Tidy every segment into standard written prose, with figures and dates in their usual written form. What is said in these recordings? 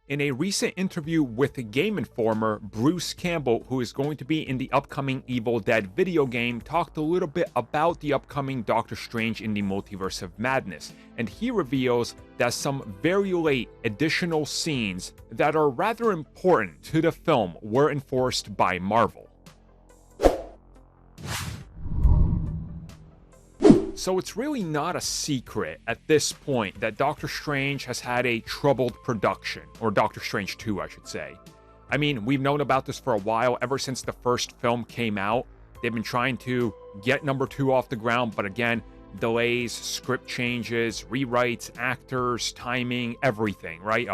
In a recent interview with Game Informer, Bruce Campbell, who is going to be in the upcoming Evil Dead video game, talked a little bit about the upcoming Doctor Strange in the Multiverse of Madness, and he reveals that some very late additional scenes that are rather important to the film were enforced by Marvel. So it's really not a secret at this point that Doctor Strange has had a troubled production, or Doctor Strange 2, I should say. I mean, we've known about this for a while, ever since the first film came out. They've been trying to get number 2 off the ground, but again, delays, script changes, rewrites, actors, timing, everything, right?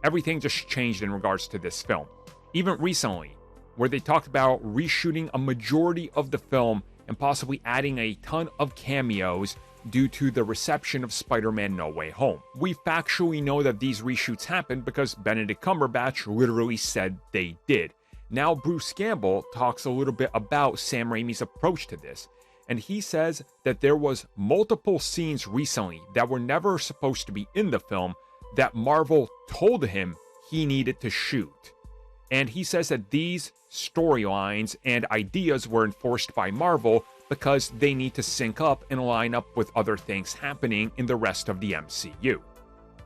Everything just changed in regards to this film. Even recently, where they talked about reshooting a majority of the film and possibly adding a ton of cameos due to the reception of Spider-Man No Way Home. We factually know that these reshoots happened because Benedict Cumberbatch literally said they did. Now Bruce Campbell talks a little bit about Sam Raimi's approach to this, and he says that there was multiple scenes recently that were never supposed to be in the film that Marvel told him he needed to shoot. And he says that these storylines and ideas were enforced by Marvel because they need to sync up and line up with other things happening in the rest of the MCU.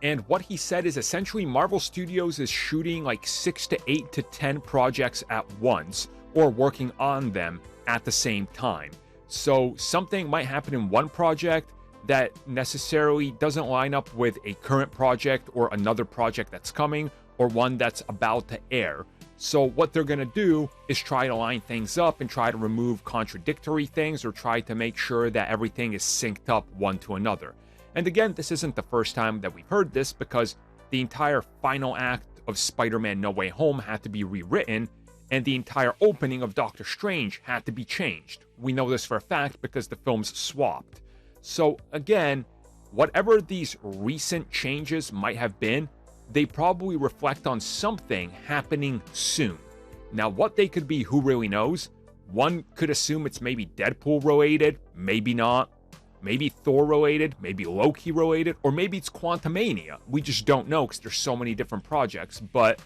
And what he said is essentially Marvel Studios is shooting like 6 to 8 to 10 projects at once, or working on them at the same time. So something might happen in one project that necessarily doesn't line up with a current project or another project that's coming, or one that's about to air. So what they're going to do is try to line things up and try to remove contradictory things, or try to make sure that everything is synced up one to another. And again, this isn't the first time that we've heard this, because the entire final act of Spider-Man No Way Home had to be rewritten, and the entire opening of Doctor Strange had to be changed. We know this for a fact because the films swapped. So again, whatever these recent changes might have been, they probably reflect on something happening soon. Now, what they could be, who really knows? One could assume it's maybe Deadpool related, maybe not. Maybe Thor related, maybe Loki related, or maybe it's Quantumania. We just don't know because there's so many different projects, but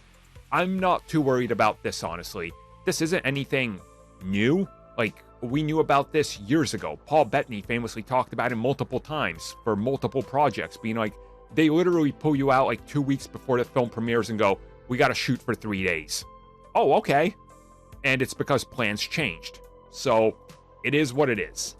I'm not too worried about this, honestly. This isn't anything new. Like, we knew about this years ago. Paul Bettany famously talked about it multiple times for multiple projects, being like, they literally pull you out like 2 weeks before the film premieres and go, we gotta shoot for 3 days. Oh, okay. And it's because plans changed. So, it is what it is.